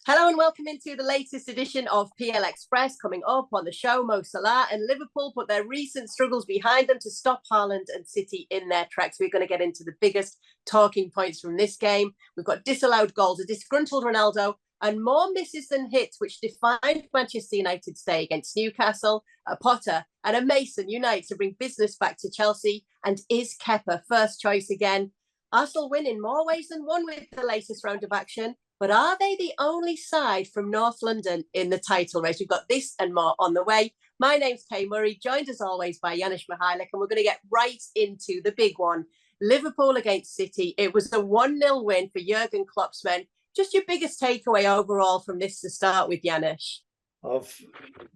Hello and welcome into the latest edition of PL Express. Coming up on the show, Mo Salah and Liverpool put their recent struggles behind them to stop Haaland and City in their tracks. We're going to get into the biggest talking points from this game. We've got disallowed goals, a disgruntled Ronaldo, and more misses than hits, which defined Manchester United's day against Newcastle. A Potter and a Mason unite to bring business back to Chelsea. And is Kepa first choice again? Arsenal win in more ways than one with the latest round of action. But are they the only side from North London in the title race? We've got this and more on the way. My name's Kay Murray, joined as always by Janusz, Michallik, and we're going to get right into the big one. Liverpool against City. It was a 1-0 win for Jurgen Klopp's men. Just your biggest takeaway overall from this to start with, Janusz? Of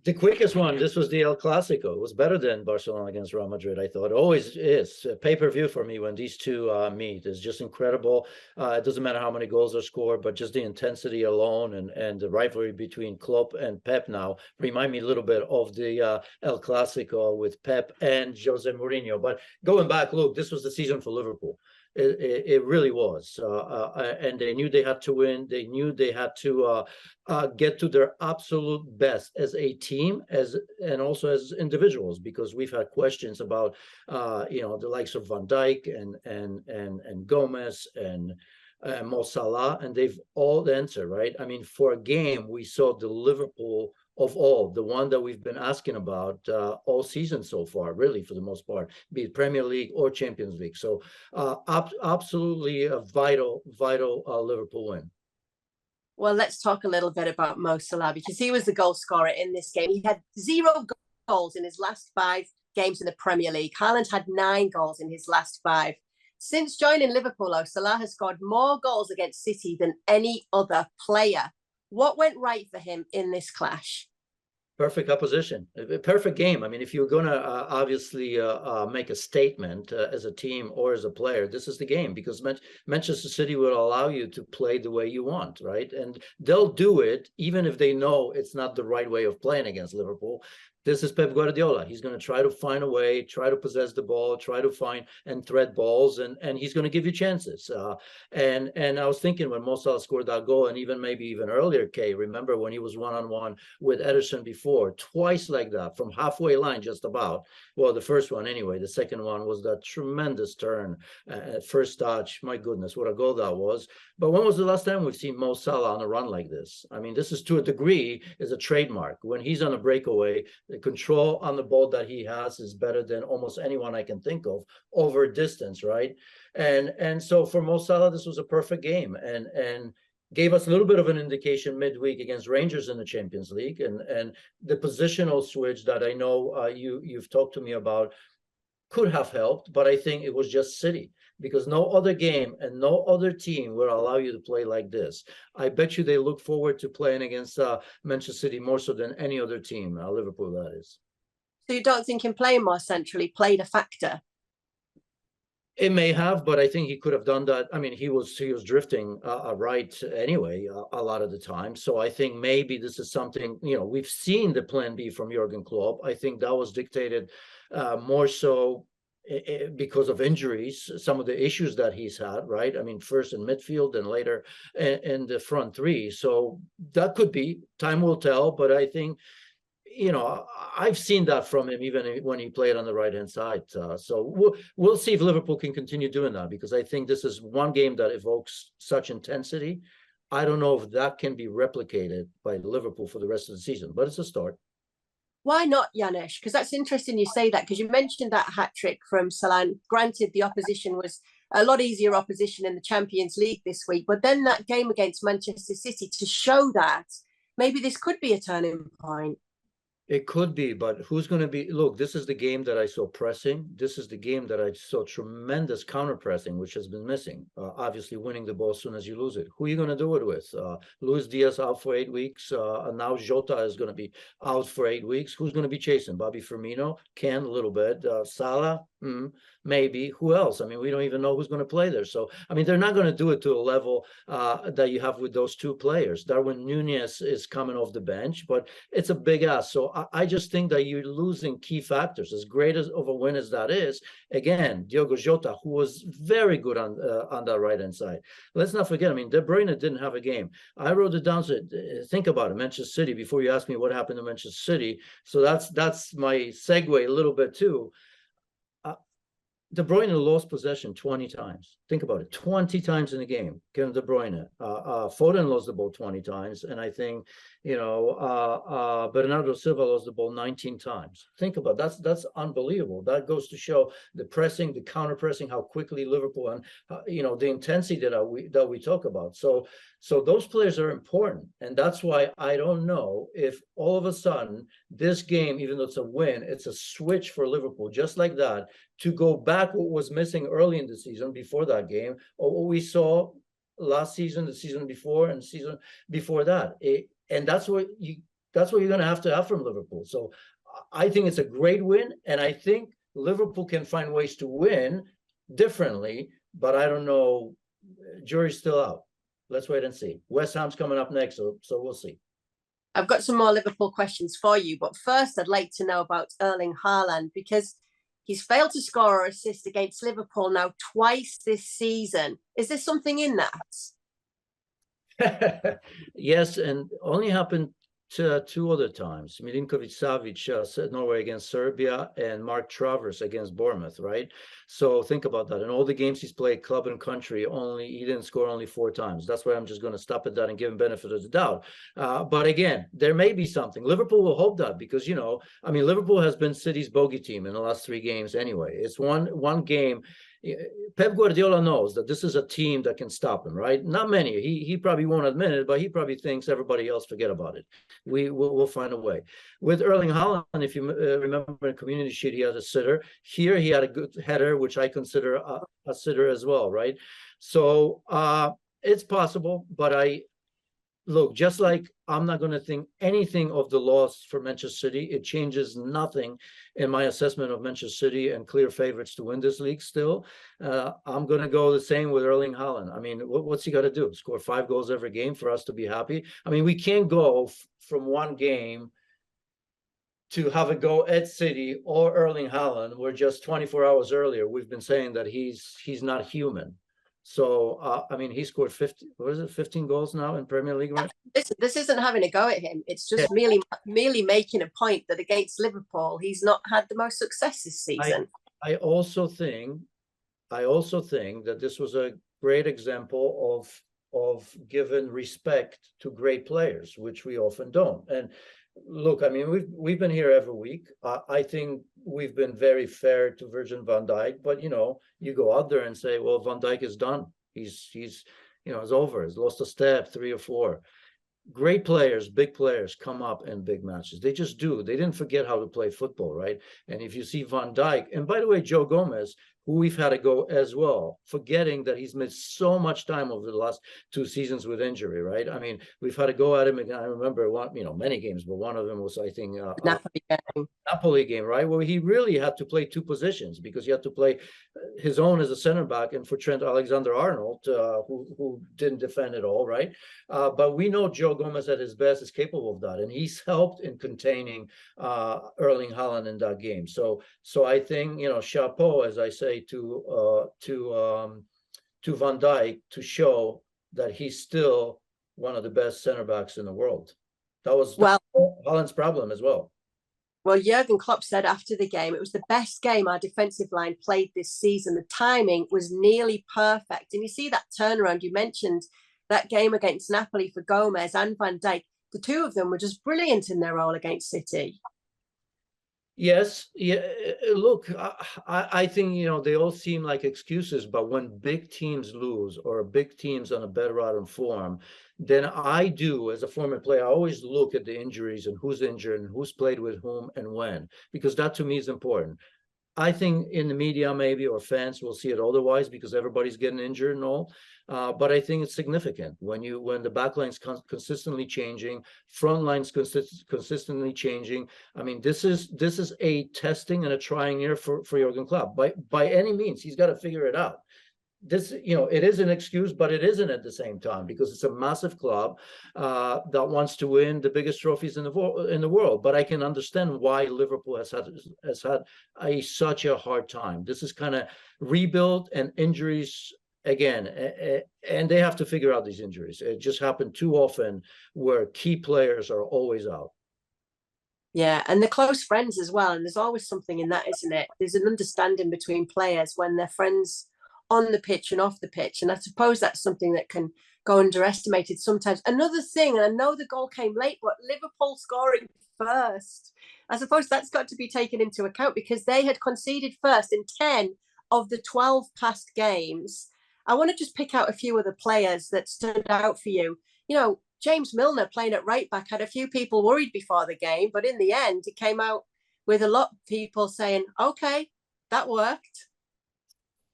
the quickest one, this was the El Clasico. It was better than Barcelona against Real Madrid, I thought. It always is. Pay-per-view for me when these two meet is just incredible. It doesn't matter how many goals are scored, but just the intensity alone and the rivalry between Klopp and Pep now remind me a little bit of the El Clasico with Pep and Jose Mourinho. But going back, look, this was the season for Liverpool. It really was, and they knew they had to win. They knew they had to get to their absolute best as a team, and also as individuals, because we've had questions about the likes of Van Dijk and Gomez and Mo Salah, and they've all answered, right? I mean, for a game, we saw the Liverpool of all, the one that we've been asking about all season so far, really, for the most part, be it Premier League or Champions League. So absolutely a vital Liverpool win. Well, let's talk a little bit about Mo Salah, because he was the goal scorer in this game. He had 0 goals in his last 5 games in the Premier League. Haaland had 9 goals in his last 5. Since joining Liverpool, Salah has scored more goals against City than any other player. What went right for him in this clash? Perfect opposition, a perfect game. I mean, if you're going to obviously make a statement as a team or as a player, this is the game, because Manchester City will allow you to play the way you want, right? And they'll do it even if they know it's not the right way of playing against Liverpool. This is Pep Guardiola. He's going to try to find a way, try to possess the ball, try to find and thread balls, and he's going to give you chances. And I was thinking when Mo Salah scored that goal, and maybe even earlier, Kay, remember when he was one-on-one with Ederson before, twice like that, from halfway line just about. Well, the first one anyway. The second one was that tremendous turn, first touch. My goodness, what a goal that was. But when was the last time we've seen Mo Salah on a run like this? I mean, this is, to a degree, is a trademark. When he's on a breakaway, the control on the ball that he has is better than almost anyone I can think of over distance, right? And so for Mo Salah, this was a perfect game, and gave us a little bit of an indication midweek against Rangers in the Champions League, and the positional switch that I know you've talked to me about could have helped, but I think it was just City, because no other game and no other team will allow you to play like this. I bet you they look forward to playing against Manchester City more so than any other team, Liverpool, that is. So you don't think him playing more centrally played a factor? It may have, but I think he could have done that. I mean, he was drifting right anyway a lot of the time. So I think maybe this is something, we've seen the plan B from Jurgen Klopp. I think that was dictated more so because of injuries, some of the issues that he's had, right? I mean, first in midfield and later in the front three. So that could be, time will tell, but I think, I've seen that from him even when he played on the right-hand side. So we'll see if Liverpool can continue doing that, because I think this is one game that evokes such intensity. I don't know if that can be replicated by Liverpool for the rest of the season, but it's a start. Why not, Janusz? Because that's interesting you say that, because you mentioned that hat-trick from Salah. Granted, the opposition was a lot easier opposition in the Champions League this week, but then that game against Manchester City to show that maybe this could be a turning point. It could be, but who's going to be? Look, this is the game that I saw pressing. This is the game that I saw tremendous counter pressing, which has been missing. Obviously, winning the ball as soon as you lose it. Who are you going to do it with? Luis Diaz out for 8 weeks. And now Jota is going to be out for 8 weeks. Who's going to be chasing? Bobby Firmino can a little bit. Salah, Maybe. Who else? I mean, we don't even know who's going to play there. So, I mean, they're not going to do it to a level that you have with those two players. Darwin Nunez is coming off the bench, but it's a big ask. So I just think that you're losing key factors. As great as of a win as that is, again, Diogo Jota, who was very good on that right-hand side. Let's not forget, I mean, De Bruyne didn't have a game. I wrote it down. So think about it, Manchester City, before you ask me what happened to Manchester City. So that's my segue a little bit too. De Bruyne lost possession 20 times. Think about it, 20 times in a game. Kevin De Bruyne. Foden lost the ball 20 times. And I think, Bernardo Silva lost the ball 19 times. Think about it. That's unbelievable. That goes to show the pressing, the counter pressing, how quickly Liverpool and, the intensity that we talk about. So those players are important. And that's why I don't know if all of a sudden this game, even though it's a win, it's a switch for Liverpool, just like that, to go back what was missing early in the season before that game, or what we saw last season, the season before, and the season before that. And that's what you're going to have from Liverpool. So I think it's a great win, and I think Liverpool can find ways to win differently, but I don't know. Jury's still out. Let's wait and see. West Ham's coming up next, so we'll see. I've got some more Liverpool questions for you, but first I'd like to know about Erling Haaland, because he's failed to score or assist against Liverpool now twice this season. Is there something in that? Yes, and only happened two other times. Milinkovic-Savic set Norway against Serbia, and Mark Travers against Bournemouth, right? So think about that. In all the games he's played, club and country, he didn't score only 4 times. That's why I'm just going to stop at that and give him benefit of the doubt. But again, there may be something. Liverpool will hope that, because, Liverpool has been City's bogey team in the last 3 games anyway. It's one game. Pep Guardiola knows that this is a team that can stop him, right? Not many. He probably won't admit it, but he probably thinks everybody else forget about it. We'll find a way. With Erling Haaland, if you remember in Community Shield, he had a sitter. Here he had a good header, which I consider a sitter as well, right? So it's possible, but look, just like I'm not going to think anything of the loss for Manchester City, it changes nothing in my assessment of Manchester City and clear favorites to win this league still. I'm going to go the same with Erling Haaland. I mean, what's he got to do? Score 5 goals every game for us to be happy? I mean, we can't go from one game to have a go at City or Erling Haaland, where just 24 hours earlier we've been saying that he's not human. So, he scored 15 goals now in Premier League, right? This isn't having a go at him. It's just merely making a point that against Liverpool, he's not had the most success this season. I also think that this was a great example of giving respect to great players, which we often don't. And look, we've been here every week. I think we've been very fair to Virgil van Dijk, but you go out there and say, well, Van Dijk is done. He's it's over. He's lost a step, 3 or 4. Great players, big players come up in big matches. They just do. They didn't forget how to play football, right? And if you see Van Dijk, and by the way, Joe Gomez, who we've had to go as well, forgetting that he's missed so much time over the last 2 seasons with injury, right? We've had to go at him again. I remember many games, but one of them was, I think, Napoli game, right? Where he really had to play 2 positions, because he had to play his own as a center back and for Trent Alexander-Arnold, who didn't defend at all, right? But we know Joe Gomez at his best is capable of that, and he's helped in containing Erling Haaland in that game. So I think, chapeau, as I say, to Van Dijk, to show that he's still one of the best center backs in the world. That was Haaland's problem as well. Well, Jurgen Klopp said after the game, it was the best game our defensive line played this season. The timing was nearly perfect. And you see that turnaround. You mentioned that game against Napoli for Gomez and Van Dijk. The 2 of them were just brilliant in their role against City. Yes, yeah. Look, I think they all seem like excuses, but when big teams lose or big teams on a bedrotten form, then I do, as a former player, I always look at the injuries and who's injured and who's played with whom and when, because that to me is important. I think in the media maybe, or fans will see it otherwise because everybody's getting injured and all. But I think it's significant when the back line's consistently changing, front line's consistently changing. I mean, this is a testing and a trying year for Jurgen Klopp. By any means, he's got to figure it out. This, it is an excuse, but it isn't at the same time, because it's a massive club that wants to win the biggest trophies in the world. But I can understand why Liverpool has had such a hard time. This is kind of rebuild and injuries again, and they have to figure out these injuries. It just happened too often where key players are always out. Yeah, and they're close friends as well. And there's always something in that, isn't it? There's an understanding between players when they're friends on the pitch and off the pitch. And I suppose that's something that can go underestimated sometimes. Another thing, and I know the goal came late, but Liverpool scoring first, I suppose that's got to be taken into account, because they had conceded first in 10 of the 12 past games. I want to just pick out a few of the players that stood out for you. James Milner playing at right back had a few people worried before the game, but in the end, it came out with a lot of people saying, okay, that worked.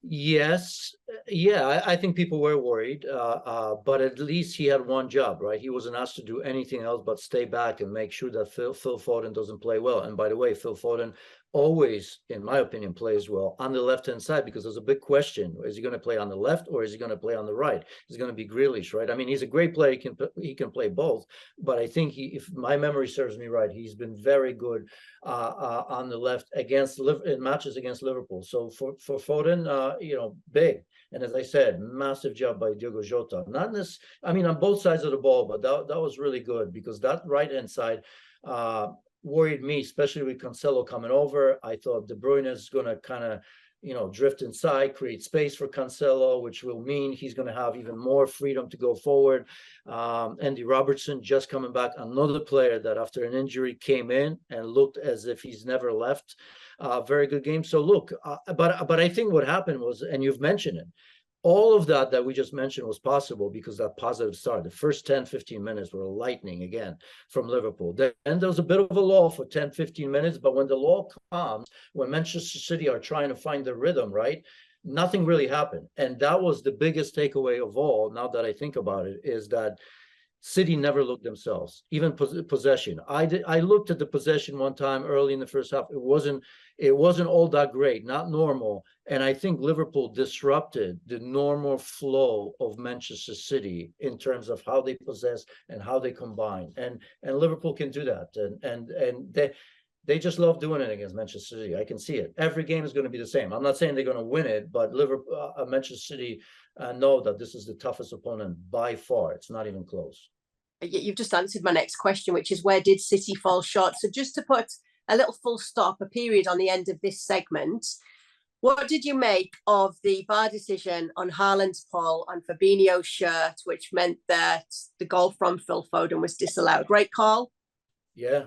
Yes, yeah, I think people were worried, but at least he had one job, right? He wasn't asked to do anything else but stay back and make sure that Phil Foden doesn't play well. And by the way, Phil Foden always, in my opinion, plays well on the left-hand side, because there's a big question: is he going to play on the left or is he going to play on the right? He's going to be Grealish, right? I mean, he's a great player; he can play both. But I think if my memory serves me right, he's been very good on the left in matches against Liverpool. So for Foden, big. And as I said, massive job by Diogo Jota. Not this, I mean, on both sides of the ball, but that was really good, because that right-hand side worried me, especially with Cancelo coming over. I thought De Bruyne is going to kind of, drift inside, create space for Cancelo, which will mean he's going to have even more freedom to go forward. Andy Robertson just coming back, another player that after an injury came in and looked as if he's never left. Very good game. So look, but I think what happened was, and you've mentioned it, all of that we just mentioned was possible because that positive start. The first 10, 15 minutes were lightning again from Liverpool. Then there was a bit of a lull for 10, 15 minutes. But when the lull comes, when Manchester City are trying to find the rhythm, right, nothing really happened. And that was the biggest takeaway of all, now that I think about it, is that City never looked themselves, even possession. I looked at the possession one time early in the first half. It wasn't all that great, not normal. And I think Liverpool disrupted the normal flow of Manchester City in terms of how they possess and how they combine. And Liverpool can do that. And they just love doing it against Manchester City. I can see it. Every game is going to be the same. I'm not saying they're going to win it, but Manchester City know that this is the toughest opponent by far. It's not even close. You've just answered my next question, which is, where did City fall short? So just to put a little full stop, a period on the end of this segment, what did you make of the VAR decision on Haaland's pull on Fabinho's shirt, which meant that the goal from Phil Foden was disallowed? Right call? Yeah,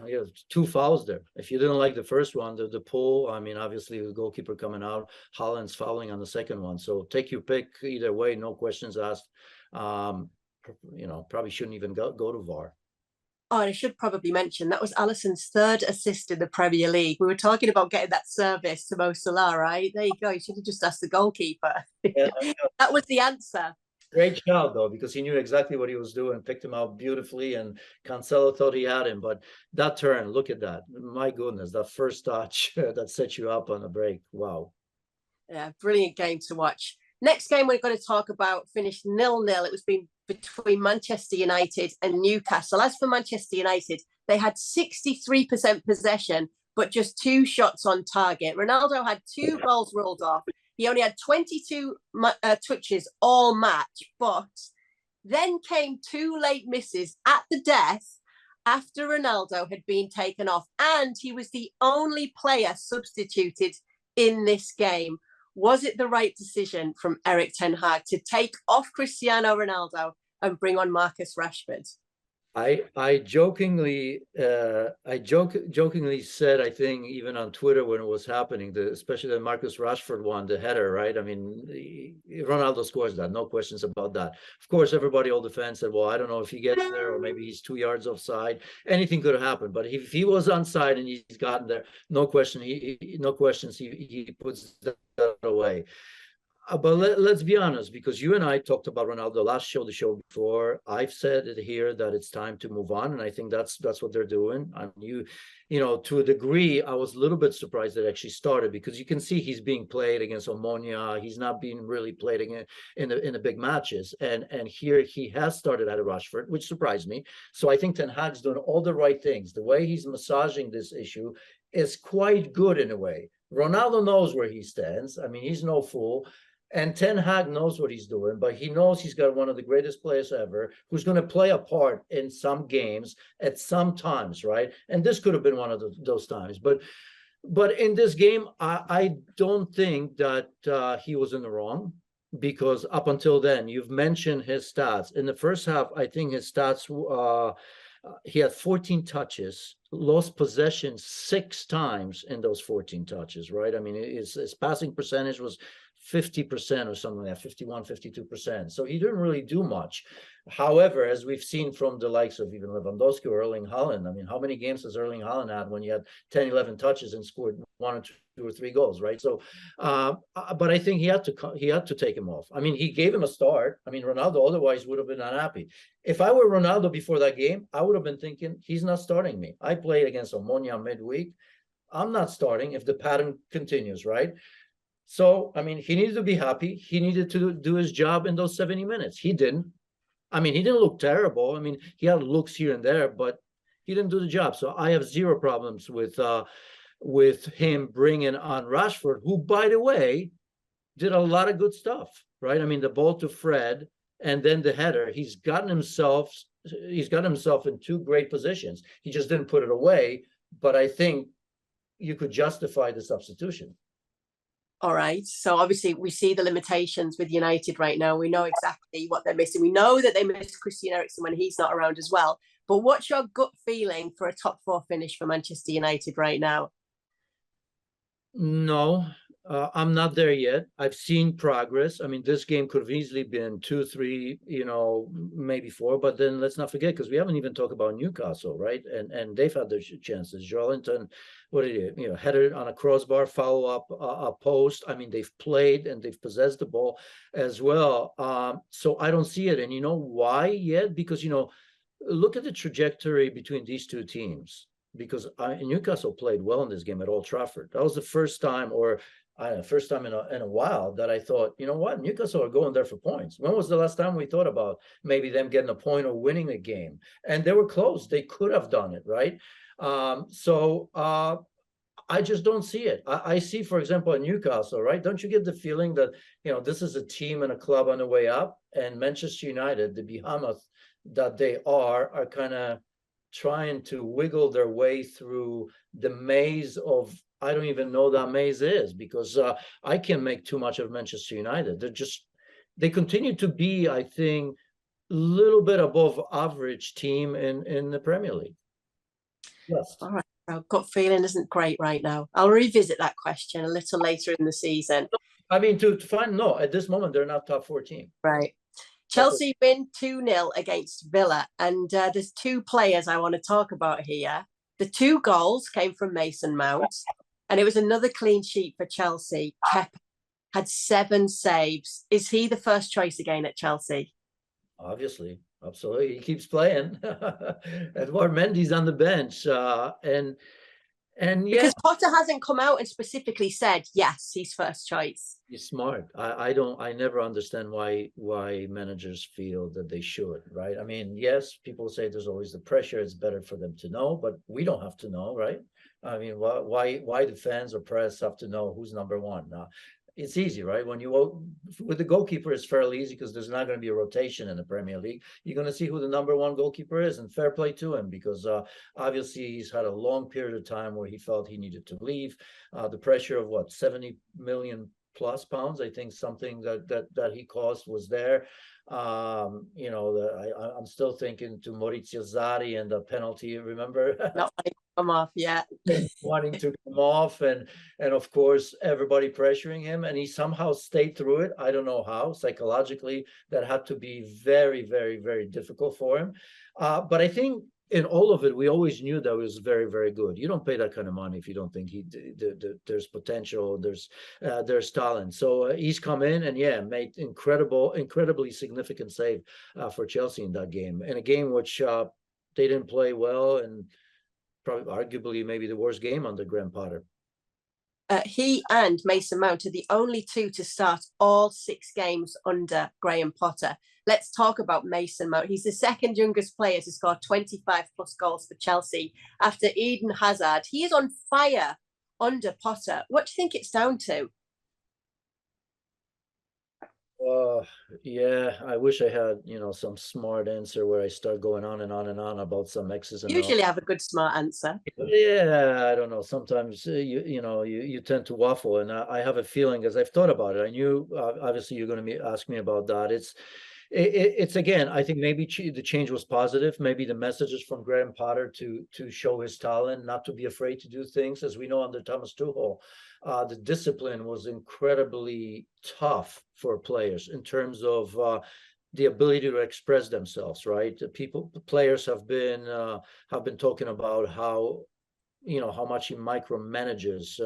2 fouls there. If you didn't like the first one, the pull, I mean, obviously the goalkeeper coming out, Haaland's fouling on the second one. So take your pick either way, no questions asked. Probably shouldn't even go to VAR. Oh, and I should probably mention that was Alisson's 3rd assist in the Premier League. We were talking about getting that service to Mo Salah, right? There you go. You should have just asked the goalkeeper. Yeah, that was the answer. Great job, though, because he knew exactly what he was doing, picked him out beautifully, and Cancelo thought he had him. But that turn, look at that. My goodness, that first touch that set you up on a break. Wow. Yeah, brilliant game to watch. Next game we're going to talk about finished 0-0. It was between Manchester United and Newcastle. As for Manchester United, they had 63% possession, but just 2 shots on target. Ronaldo had 2 goals ruled off. He only had 22 touches all match, but then came 2 late misses at the death after Ronaldo had been taken off, and he was the only player substituted in this game. Was it the right decision from Erik ten Hag to take off Cristiano Ronaldo and bring on Marcus Rashford? I jokingly jokingly said, I think even on Twitter when it was happening, especially the Marcus Rashford one, the header, right? I mean, Ronaldo scores that, no questions about that. Of course, everybody, all the fans said, well, I don't know if he gets there or maybe he's 2 yards offside. Anything could have happened, but if he was onside and he's gotten there, no question, no questions, he puts that away. But let's be honest, because you and I talked about Ronaldo last show, the show before. I've said it here that it's time to move on, and I think that's what they're doing. And you know, to a degree, I was a little bit surprised that it actually started, because you can see he's being played against Omonia. He's not being really played in the big matches, and here he has started at a Rashford, which surprised me. So I think Ten Hag's doing all the right things. The way he's massaging this issue is quite good in a way. Ronaldo knows where he stands. I mean, he's no fool. And Ten Hag knows what he's doing, but he knows he's got one of the greatest players ever who's going to play a part in some games at some times, right? And this could have been one of those times. But in this game, I don't think that he was in the wrong, because up until then, you've mentioned his stats. In the first half, I think his stats, he had 14 touches, lost possession 6 times in those 14 touches, right? I mean, his passing percentage was 50% or something like that, 51, 52%. So he didn't really do much. However, as we've seen from the likes of even Lewandowski or Erling Haaland, I mean, how many games has Erling Haaland had when he had 10, 11 touches and scored 1 or 2 or 3 goals, right? So, but I think he had to take him off. I mean, he gave him a start. I mean, Ronaldo otherwise would have been unhappy. If I were Ronaldo before that game, I would have been thinking, he's not starting me. I played against Omonia midweek. I'm not starting if the pattern continues, right? So, I mean, he needed to be happy. He needed to do his job in those 70 minutes. He didn't. I mean, he didn't look terrible. I mean, he had looks here and there, but he didn't do the job. So I have 0 problems with him bringing on Rashford, who, by the way, did a lot of good stuff, right? I mean, the ball to Fred and then the header. He's got himself in 2 great positions. He just didn't put it away. But I think you could justify the substitution. All right. So obviously we see the limitations with United right now. We know exactly what they're missing. We know that they miss Christian Eriksen when he's not around as well. But what's your gut feeling for a top 4 finish for Manchester United right now? No, I'm not there yet. I've seen progress. I mean, this game could have easily been 2, 3, you know, maybe 4. But then let's not forget, because we haven't even talked about Newcastle, right? And they've had their chances. Joelinton, what did he, headed on a crossbar, follow up a post. I mean, they've played and they've possessed the ball as well. So I don't see it. And you know why yet? Because, look at the trajectory between these 2 teams. Because Newcastle played well in this game at Old Trafford. That was the first time, or first time in a while, that I thought, you know what, Newcastle are going there for points. When was the last time we thought about maybe them getting a point or winning a game? And they were close. They could have done it, right? So I just don't see it. I see, for example, in Newcastle, right? Don't you get the feeling that, this is a team and a club on the way up, and Manchester United, the behemoth that they are kind of trying to wiggle their way through the maze of, I don't even know that maze is, because I can't make too much of Manchester United. They continue to be, I think, a little bit above average team in the Premier League. Yes. All right. Our gut feeling isn't great right now. I'll revisit that question a little later in the season. I mean, to find, no, at this moment, they're not top 4 team. Right. Chelsea win 2-0 against Villa, and there's 2 players I want to talk about here. The 2 goals came from Mason Mount, and it was another clean sheet for Chelsea. Kepa had 7 saves. Is he the first choice again at Chelsea? Obviously, absolutely. He keeps playing. Edouard Mendy's on the bench, and yeah, because Potter hasn't come out and specifically said yes, he's first choice. He's smart. I never understand why managers feel that they should, right? I mean, yes, people say there's always the pressure. It's better for them to know, but we don't have to know, right? I mean, why do fans or press have to know who's number 1? It's easy, right? When with the goalkeeper, it's fairly easy because there's not going to be a rotation in the Premier League. You're going to see who the number 1 goalkeeper is, and fair play to him, because obviously he's had a long period of time where he felt he needed to leave. The pressure of 70 million plus pounds, I think something that he caused was there. I'm still thinking to Maurizio Sarri and the penalty, remember? Not letting it come off, yeah. Wanting to come off, and of course everybody pressuring him, and he somehow stayed through it. I don't know how. Psychologically, that had to be very, very, very difficult for him. But I think in all of it, we always knew that it was very, very good. You don't pay that kind of money if you don't think there's potential, there's talent. So he's come in and made incredibly significant save for Chelsea in that game, in a game which they didn't play well, and probably arguably maybe the worst game under Graham Potter. He and Mason Mount are the only two to start all 6 games under Graham Potter. Let's talk about Mason Mount. He's the second youngest player to score 25 plus goals for Chelsea after Eden Hazard. He is on fire under Potter. What do you think it's down to? I wish I had, some smart answer where I start going on and on and on about some X's and Usually have a good smart answer. Yeah, I don't know. Sometimes you tend to waffle, and I have a feeling, as I've thought about it. I knew obviously you're going to ask me about that. It's again, I think maybe the change was positive. Maybe the messages from Graham Potter to show his talent, not to be afraid to do things. As we know under Thomas Tuchel, the discipline was incredibly tough for players in terms of the ability to express themselves. Right, players have been talking about how much he micromanages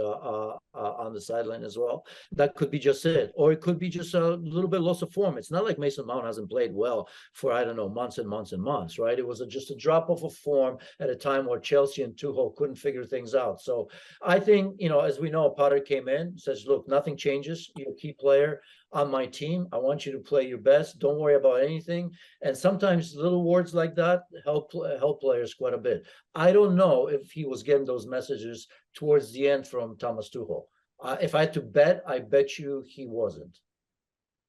on the sideline as well. That could be just it, or it could be just a little bit loss of form. It's not like Mason Mount hasn't played well for, I don't know, months and months and months, right? It was just a drop off of form at a time where Chelsea and Tuchel couldn't figure things out. So I think, as we know, Potter came in, says, look, nothing changes. You're a key player on my team. I want you to play your best. Don't worry about anything. And sometimes little words like that help players quite a bit. I don't know if he was getting those messages towards the end from Thomas Tuchel. If I had to bet, I bet you he wasn't.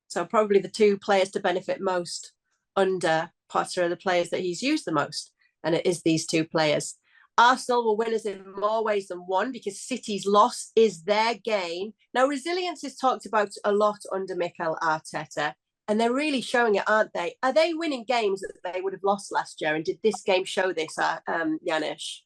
So probably the 2 players to benefit most under Potter are the players that he's used the most. And it is these 2 players. Arsenal will winners in more ways than one because City's loss is their gain. Now, resilience is talked about a lot under Mikel Arteta, and they're really showing it, aren't they? Are they winning games that they would have lost last year? And did this game show this, Janusz?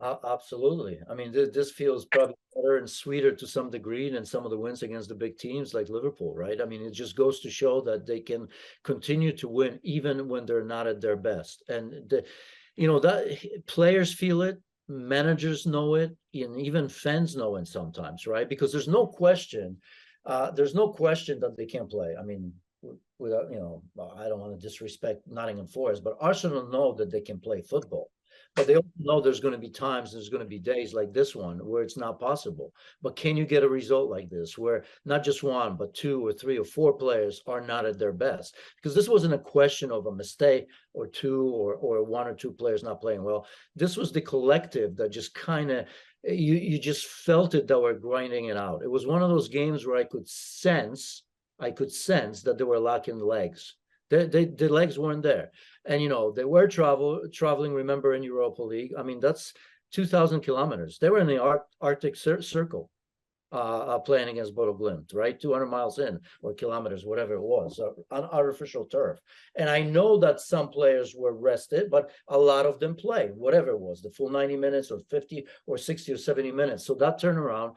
Absolutely. I mean, this feels probably better and sweeter to some degree than some of the wins against the big teams like Liverpool, right? I mean, it just goes to show that they can continue to win even when they're not at their best. And that players feel it, managers know it, and even fans know it sometimes, right? Because there's no question that they can't play. I mean, without, I don't want to disrespect Nottingham Forest, but Arsenal know that they can play football. But they also know there's going to be times, there's going to be days like this one where it's not possible. But can you get a result like this where not just one, but 2 or 3 or 4 players are not at their best? Because this wasn't a question of a mistake or 2 or 1 or 2 players not playing well. This was the collective that just kind of, you just felt it, that were grinding it out. It was one of those games where I could sense that they were lacking legs. The legs weren't there. And, they were traveling, remember, in Europa League. I mean, that's 2,000 kilometers. They were in the Arctic Circle playing against Bodo Glimt, right? 200 miles in, or kilometers, whatever it was, on artificial turf. And I know that some players were rested, but a lot of them played, whatever it was, the full 90 minutes or 50 or 60 or 70 minutes. So that turnaround,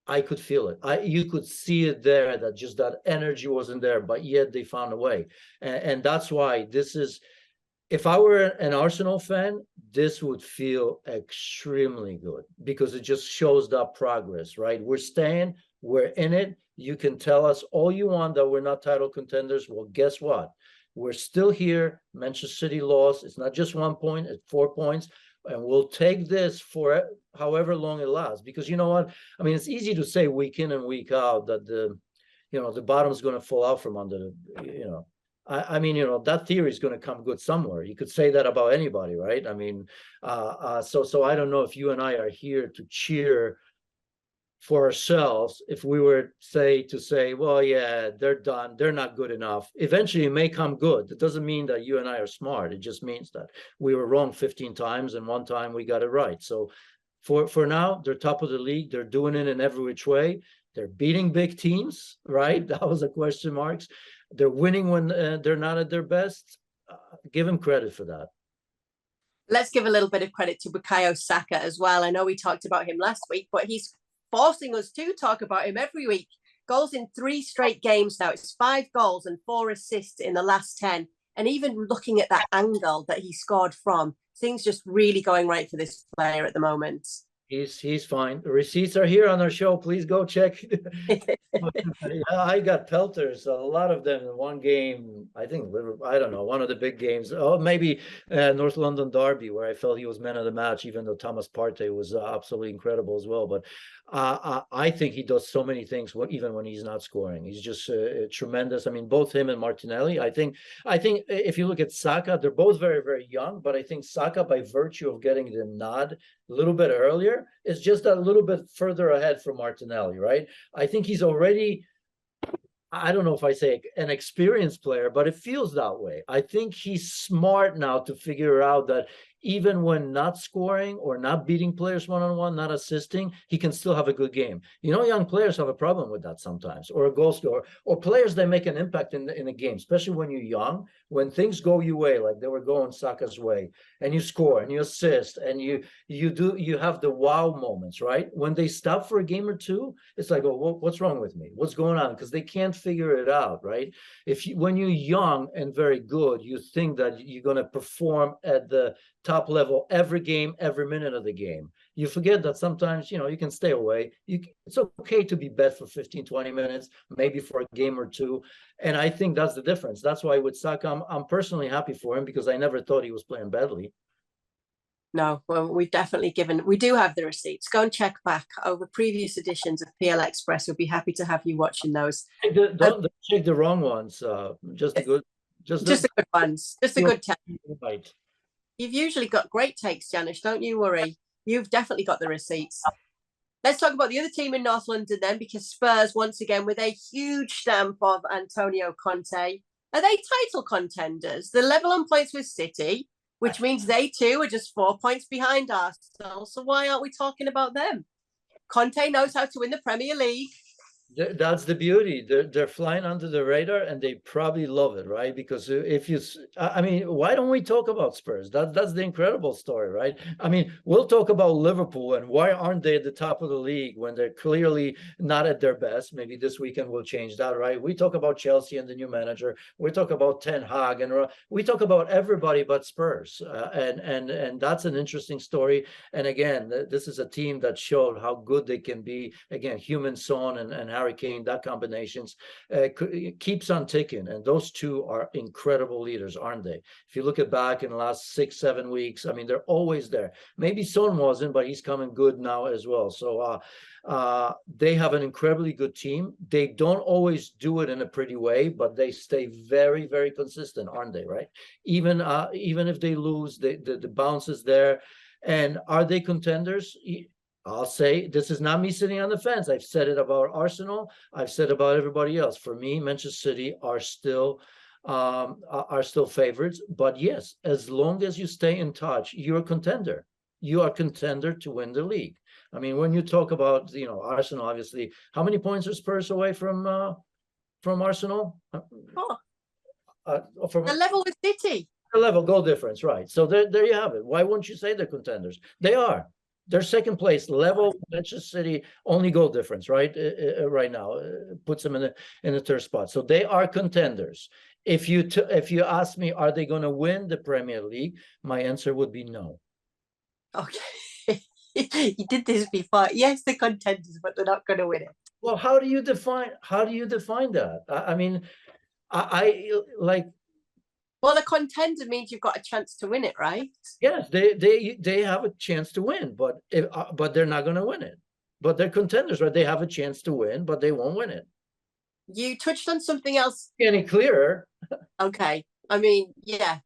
I could feel it. You could see it there, that just that energy wasn't there, but yet they found a way. And that's why this is, if I were an Arsenal fan, this would feel extremely good because it just shows that progress, right? We're staying, we're in it. You can tell us all you want that we're not title contenders. Well, guess what? We're still here. Manchester City lost. It's not just 1 point, it's 4 points. And we'll take this for however long it lasts, because you know what? I mean, it's easy to say week in and week out that the bottom's going to fall out from under the, I mean, that theory is going to come good somewhere. You could say that about anybody, right? I mean, so I don't know if you and I are here to cheer for ourselves. If we were to say, well, yeah, they're done, they're not good enough. Eventually it may come good. It doesn't mean that you and I are smart. It just means that we were wrong 15 times and one time we got it right. So for now, they're top of the league. They're doing it in every which way. They're beating big teams, right? That was a question marks. They're winning when they're not at their best. Give him credit for that. Let's give a little bit of credit to Bukayo Saka as well. I know we talked about him last week, but he's forcing us to talk about him every week. Goals in 3 straight games now. It's 5 goals and 4 assists in the last 10. And even looking at that angle that he scored from, things just really going right for this player at the moment. He's fine. The receipts are here on our show. Please go check. I got pelters, a lot of them in one game. I think I don't know, one of the big games. Oh, maybe North London Derby, where I felt he was man of the match, even though Thomas Partey was absolutely incredible as well. But I think he does so many things, even when he's not scoring. He's just tremendous. I mean, both him and Martinelli. I think if you look at Saka, they're both very, very young. But I think Saka, by virtue of getting the nod a little bit earlier, is just a little bit further ahead from Martinelli, right? I think he's already, I don't know if I say an experienced player, but it feels that way. I think he's smart now to figure out that even when not scoring or not beating players one-on-one, not assisting, he can still have a good game. You know, young players have a problem with that sometimes, or a goal scorer, or players that make an impact in a game, especially when you're young, when things go your way, like they were going Saka's way, and you score and you assist and you have the wow moments, right? When they stop for a game or two, it's like, oh, what's wrong with me? What's going on? Because they can't figure it out, right? When you're young and very good, you think that you're going to perform at the top level every game, every minute of the game. You forget that sometimes, you can stay away. It's okay to be bad for 15, 20 minutes, maybe for a game or two. And I think that's the difference. That's why with Saka, I'm personally happy for him, because I never thought he was playing badly. No, well, we do have the receipts. Go and check back over previous editions of PL Express. We'll be happy to have you watching those. Don't check the wrong ones. Just the good ones. Just a good take. Right. You've usually got great takes, Janusz. Don't you worry. You've definitely got the receipts. Let's talk about the other team in North London then, because Spurs, once again, with a huge stamp of Antonio Conte. Are they title contenders? They're level on points with City, which means they too are just 4 points behind Arsenal. So why aren't we talking about them? Conte knows how to win the Premier League. That's the beauty. They're flying under the radar, and they probably love it, right? Because why don't we talk about Spurs? That's the incredible story, right? I mean, we'll talk about Liverpool and why aren't they at the top of the league when they're clearly not at their best. Maybe this weekend we'll change that, right? We talk about Chelsea and the new manager. We talk about Ten Hag, and we talk about everybody but Spurs, and that's an interesting story. And again, this is a team that showed how good they can be. Again, Human Son and Harry Kane, that combinations keeps on ticking, and those two are incredible leaders, aren't they? If you look at back in the last 6-7 weeks, I mean, they're always there. Maybe Son wasn't, but he's coming good now as well. So they have an incredibly good team. They don't always do it in a pretty way, but they stay very, very consistent, aren't they? Right? Even if they lose, the bounce is there. And are they contenders? I'll say this is not me sitting on the fence. I've said it about Arsenal. I've said about everybody else. For me, Manchester City are still favorites. But yes, as long as you stay in touch, you're a contender. You are a contender to win the league. I mean, when you talk about Arsenal, obviously, how many points are Spurs away from Arsenal? The level with City. The level goal difference, right? So there you have it. Why wouldn't you say they're contenders? They are. They're second place, level Manchester City, only goal difference, right? Right now, puts them in the third spot. So they are contenders. If you ask me, are they going to win the Premier League? My answer would be no. Okay, you did this before. Yes, they're contenders, but they're not going to win it. Well, how do you define that? I mean, I like. Well, a contender means you've got a chance to win it, right? Yes, they have a chance to win, but they're not going to win it. But they're contenders, right? They have a chance to win, but they won't win it. You touched on something else. Any clearer? Okay. I mean, yeah,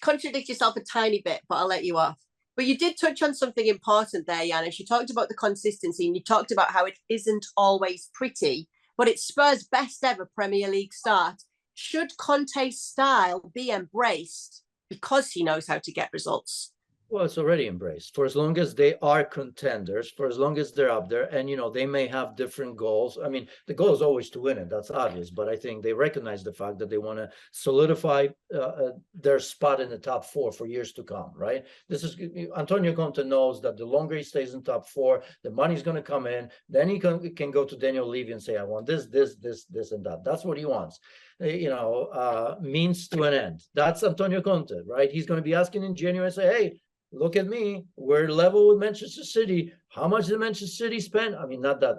contradict yourself a tiny bit, but I'll let you off. But you did touch on something important there, Janusz. You talked about the consistency, and you talked about how it isn't always pretty, but it's Spurs' best ever Premier League start. Should Conte's style be embraced because he knows how to get results? Well, it's already embraced for as long as they are contenders, for as long as they're up there. And, you know, they may have different goals. I mean, the goal is always to win it. That's obvious. But I think they recognize the fact that they want to solidify their spot in the top four for years to come, right? This is Antonio Conte knows that the longer he stays in top four, the money's going to come in. Then he can go to Daniel Levy and say, I want this, and that. That's what he wants. You know, means to an end. That's Antonio Conte, right? He's going to be asking in January and say, hey, look at me, we're level with Manchester City. How much did Manchester City spend? I mean, not that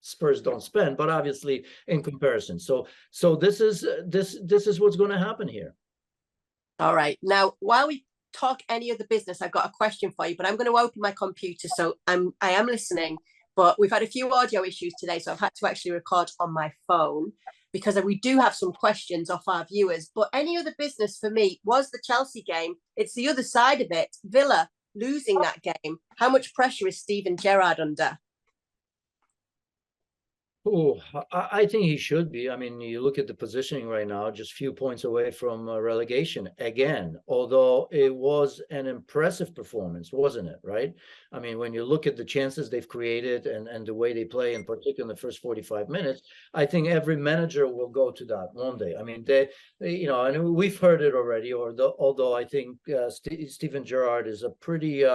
Spurs don't spend, but obviously in comparison. So this is what's going to happen here. All right. Now, while we talk any other business, I've got a question for you, but I'm going to open my computer, so I am listening. But we've had a few audio issues today, so I've had to actually record on my phone because we do have some questions off our viewers. But any other business for me was the Chelsea game. It's the other side of it. Villa losing that game. How much pressure is Steven Gerrard under? Oh, I think he should be. I mean, you look at the positioning right now, just a few points away from relegation again, although it was an impressive performance, wasn't it? Right? I mean, when you look at the chances they've created and the way they play, in particular in the first 45 minutes, I think every manager will go to that one day. I mean, they you know, and we've heard it already, although I think Steven Gerrard is a pretty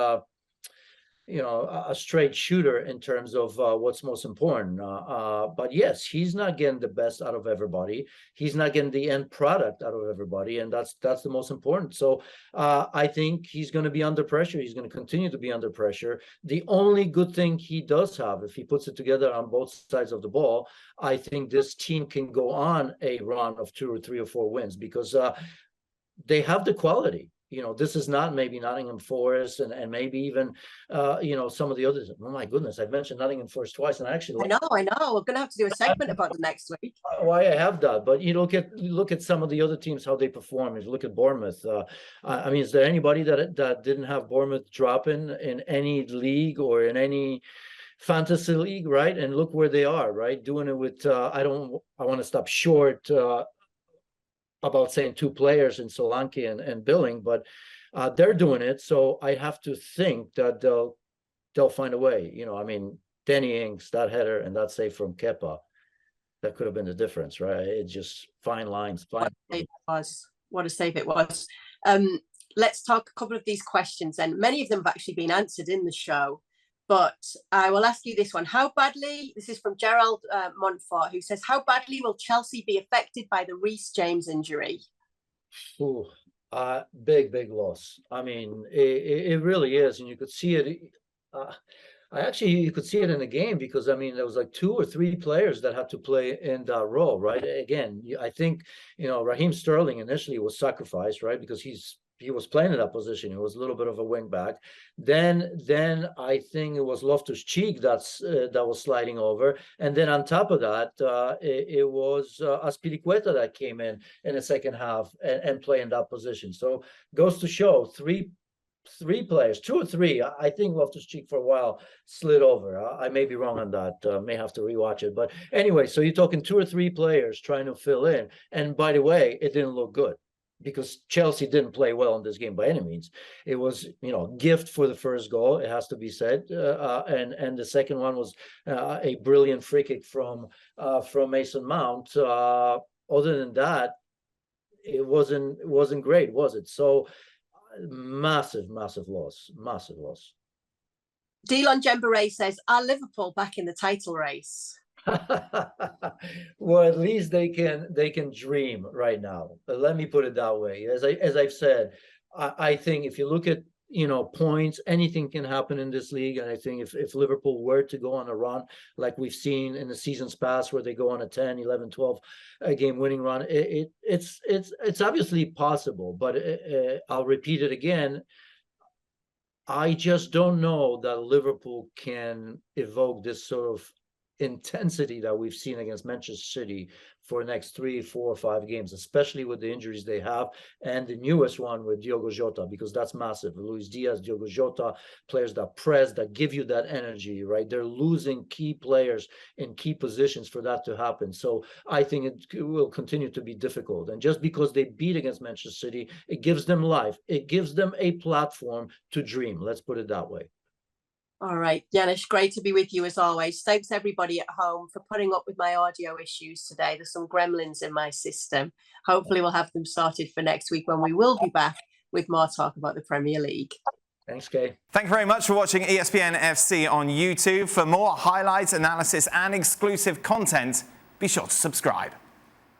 you know, a straight shooter in terms of what's most important. But yes, he's not getting the best out of everybody. He's not getting the end product out of everybody, and that's the most important. So I think he's going to be under pressure. He's going to continue to be under pressure. The only good thing he does have, if he puts it together on both sides of the ball, I think this team can go on a run of 2 or 3 or 4 wins because they have the quality. You know, this is not maybe Nottingham Forest and maybe even, you know, some of the others. Oh, my goodness, I've mentioned Nottingham Forest twice. And actually, I know. We're going to have to do a segment about them next week. Why I have that. But you look at some of the other teams, how they perform. You look at Bournemouth. I mean, is there anybody that didn't have Bournemouth drop in any league or in any fantasy league, right? And look where they are, right? Doing it with, I want to stop short about saying 2 players in Solanke and Billing, but they're doing it. So I have to think that they'll find a way. You know, I mean, Danny Ings, that header and that save from Kepa, that could have been the difference, right? It's just fine lines. Fine. What a save it was. Let's talk a couple of these questions, and many of them have actually been answered in the show. But I will ask you this one. How badly, this is from Gerald Montfort, who says, how badly will Chelsea be affected by the Reece James injury? Ooh, big loss. I mean, it really is. And you could see it. You could see it in the game because, I mean, there was like 2 or 3 players that had to play in that role, right? Again, I think, you know, Raheem Sterling initially was sacrificed, right? Because he was playing in that position. He was a little bit of a wing back. Then I think it was Loftus-Cheek that was sliding over, and then on top of that, it was Azpilicueta that came in the second half and play in that position. So goes to show three players, 2 or 3. I think Loftus-Cheek for a while slid over. I may be wrong on that. May have to rewatch it. But anyway, so you're talking 2 or 3 players trying to fill in. And by the way, it didn't look good, because Chelsea didn't play well in this game by any means. It was, you know, gift for the first goal, it has to be said, and the second one was a brilliant free kick from Mason Mount. Other than that, it wasn't great, was it? So massive loss. Delon Jembaray says, are Liverpool back in the title race? Well, at least they can dream right now. But let me put it that way. As I've said, I think if you look at, you know, points, anything can happen in this league. And I think if Liverpool were to go on a run like we've seen in the seasons past, where they go on a 10, 11, 12 game winning run, it's obviously possible. But I'll repeat it again. I just don't know that Liverpool can evoke this sort of intensity that we've seen against Manchester City for the next 3, 4, 5 games, especially with the injuries they have, and the newest one with Diogo Jota, because that's massive. Luis Diaz, Diogo Jota, players that press, that give you that energy, right? They're losing key players in key positions for that to happen. So I think it will continue to be difficult. And just because they beat against Manchester City, it gives them life. It gives them a platform to dream. Let's put it that way. All right, Janusz, great to be with you as always. Thanks everybody at home for putting up with my audio issues today. There's some gremlins in my system. Hopefully we'll have them sorted for next week when we will be back with more talk about the Premier League. Thanks, Kay. Thank you very much for watching ESPN FC on YouTube. For more highlights, analysis and exclusive content, be sure to subscribe.